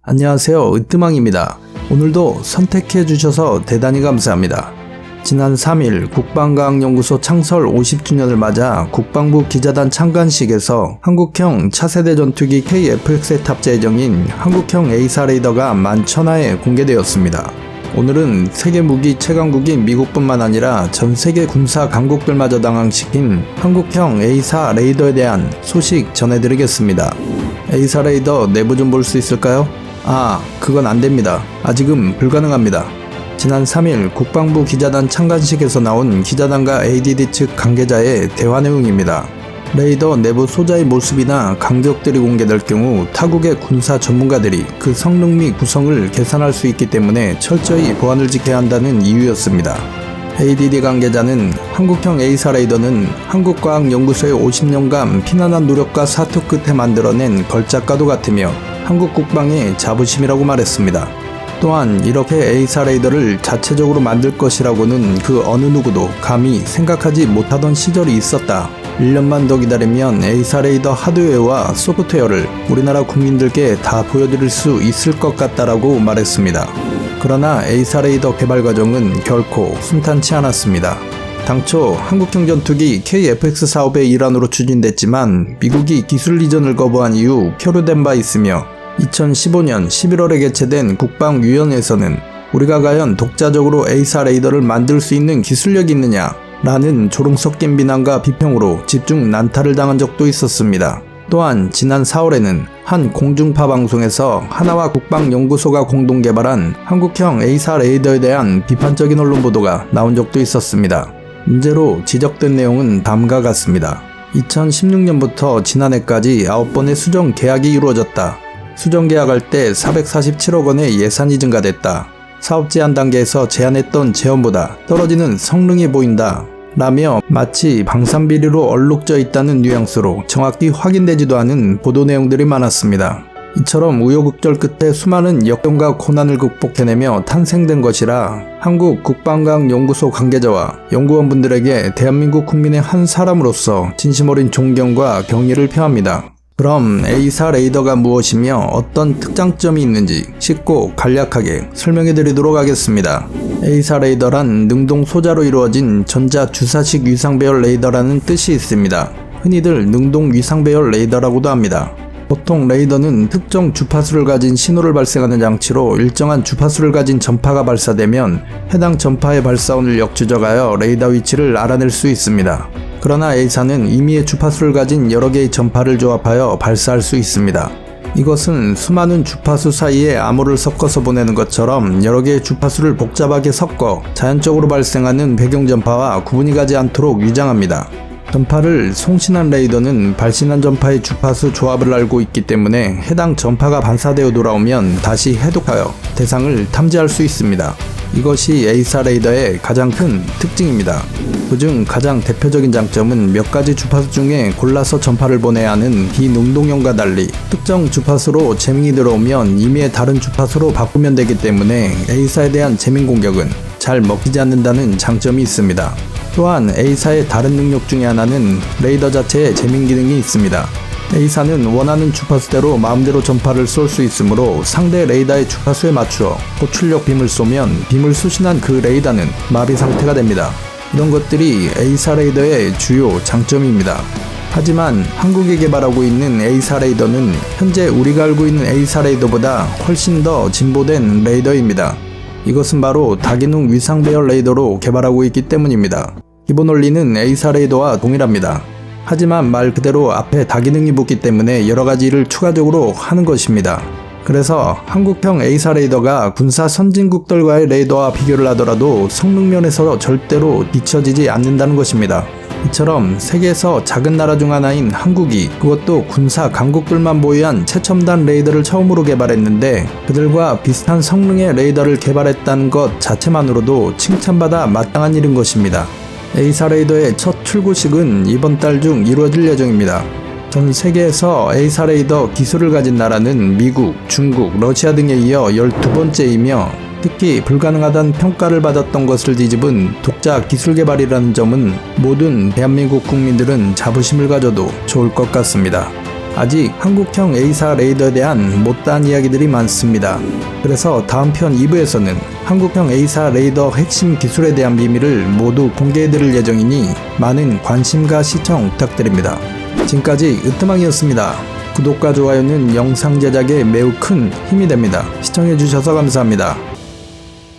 안녕하세요, 으뜸왕입니다. 오늘도 선택해 주셔서 대단히 감사합니다. 지난 3일 국방과학연구소 창설 50주년을 맞아 국방부 기자단 창간식에서 한국형 차세대 전투기 KF-X의 탑재 예정인 한국형 A4 레이더가 11,000화에 공개되었습니다. 오늘은 세계 무기 최강국인 미국뿐만 아니라 전 세계 군사 강국들마저 당황시킨 한국형 A4 레이더에 대한 소식 전해드리겠습니다. A4 레이더 내부 좀 볼 수 있을까요? 그건 안됩니다. 아직은 불가능합니다. 지난 3일 국방부 기자단 창간식에서 나온 기자단과 ADD 측 관계자의 대화 내용입니다. 레이더 내부 소자의 모습이나 간격들이 공개될 경우 타국의 군사 전문가들이 그 성능 및 구성을 계산할 수 있기 때문에 철저히 보안을 지켜야 한다는 이유였습니다. ADD 관계자는 한국형 A4 레이더는 한국과학연구소의 50년간 피난한 노력과 사투 끝에 만들어낸 걸작과도 같으며 한국 국방의 자부심이라고 말했습니다. 또한 이렇게 A4 레이더를 자체적으로 만들 것이라고는 그 어느 누구도 감히 생각하지 못하던 시절이 있었다. 1년만 더 기다리면 A4 레이더 하드웨어와 소프트웨어를 우리나라 국민들께 다 보여드릴 수 있을 것 같다라고 말했습니다. 그러나 A4 레이더 개발 과정은 결코 순탄치 않았습니다. 당초 한국형 전투기 KF-X 사업의 일환으로 추진됐지만 미국이 기술 이전을 거부한 이후 표류된 바 있으며 2015년 11월에 개최된 국방위원회에서는 우리가 과연 독자적으로 A4 레이더를 만들 수 있는 기술력이 있느냐 라는 조롱 섞인 비난과 비평으로 집중 난타를 당한 적도 있었습니다. 또한 지난 4월에는 한 공중파 방송에서 하나와 국방연구소가 공동 개발한 한국형 A4 레이더에 대한 비판적인 언론 보도가 나온 적도 있었습니다. 문제로 지적된 내용은 다음과 같습니다. 2016년부터 지난해까지 9번의 수정 계약이 이루어졌다. 수정 계약할 때 447억 원의 예산이 증가됐다. 사업 제한 단계에서 제안했던 재원보다 떨어지는 성능이 보인다. 라며 마치 방산비리로 얼룩져 있다는 뉘앙스로 정확히 확인되지도 않은 보도 내용들이 많았습니다. 이처럼 우여곡절 끝에 수많은 역경과 고난을 극복해내며 탄생된 것이라 한국 국방과학연구소 관계자와 연구원분들에게 대한민국 국민의 한 사람으로서 진심 어린 존경과 경의를 표합니다. 그럼 A4 레이더가 무엇이며 어떤 특장점이 있는지 쉽고 간략하게 설명해 드리도록 하겠습니다. A4 레이더란 능동 소자로 이루어진 전자 주사식 위상 배열 레이더라는 뜻이 있습니다. 흔히들 능동 위상 배열 레이더라고도 합니다. 보통 레이더는 특정 주파수를 가진 신호를 발생하는 장치로 일정한 주파수를 가진 전파가 발사되면 해당 전파의 발사원을 역추적하여 레이더 위치를 알아낼 수 있습니다. 그러나 A4는 임의의 주파수를 가진 여러 개의 전파를 조합하여 발사할 수 있습니다. 이것은 수많은 주파수 사이에 암호를 섞어서 보내는 것처럼 여러 개의 주파수를 복잡하게 섞어 자연적으로 발생하는 배경전파와 구분이 가지 않도록 위장합니다. 전파를 송신한 레이더는 발신한 전파의 주파수 조합을 알고 있기 때문에 해당 전파가 반사되어 돌아오면 다시 해독하여 대상을 탐지할 수 있습니다. 이것이 A4 레이더의 가장 큰 특징입니다. 그중 가장 대표적인 장점은 몇 가지 주파수 중에 골라서 전파를 보내야 하는 비능동형과 달리 특정 주파수로 재밍이 들어오면 임의의 다른 주파수로 바꾸면 되기 때문에 A4에 대한 재밍 공격은 잘 먹히지 않는다는 장점이 있습니다. 또한 A4의 다른 능력 중에 하나는 레이더 자체에 재밍 기능이 있습니다. A4는 원하는 주파수대로 마음대로 전파를 쏠 수 있으므로 상대 레이더의 주파수에 맞추어 고출력 빔을 쏘면 빔을 수신한 그 레이더는 마비 상태가 됩니다. 이런 것들이 A4 레이더의 주요 장점입니다. 하지만 한국이 개발하고 있는 A4 레이더는 현재 우리가 알고 있는 A4 레이더보다 훨씬 더 진보된 레이더입니다. 이것은 바로 다기능 위상 배열 레이더로 개발하고 있기 때문입니다. 기본 원리는 A4 레이더와 동일합니다. 하지만 말 그대로 앞에 다기능이 붙기 때문에 여러가지 일을 추가적으로 하는 것입니다. 그래서 한국형 A4 레이더가 군사 선진국들과의 레이더와 비교를 하더라도 성능 면에서 절대로 뒤처지지 않는다는 것입니다. 이처럼 세계에서 작은 나라 중 하나인 한국이 그것도 군사 강국들만 보유한 최첨단 레이더를 처음으로 개발했는데 그들과 비슷한 성능의 레이더를 개발했다는 것 자체만으로도 칭찬받아 마땅한 일인 것입니다. A4 레이더의 첫 출고식은 이번 달 중 이루어질 예정입니다. 전 세계에서 A4 레이더 기술을 가진 나라는 미국, 중국, 러시아 등에 이어 12번째이며 특히 불가능하다는 평가를 받았던 것을 뒤집은 독자 기술 개발이라는 점은 모든 대한민국 국민들은 자부심을 가져도 좋을 것 같습니다. 아직 한국형 A사 레이더에 대한 못다한 이야기들이 많습니다. 그래서 다음 편 2부에서는 한국형 A사 레이더 핵심 기술에 대한 비밀을 모두 공개해드릴 예정이니 많은 관심과 시청 부탁드립니다. 지금까지 으뜸왕이었습니다. 구독과 좋아요는 영상 제작에 매우 큰 힘이 됩니다. 시청해주셔서 감사합니다.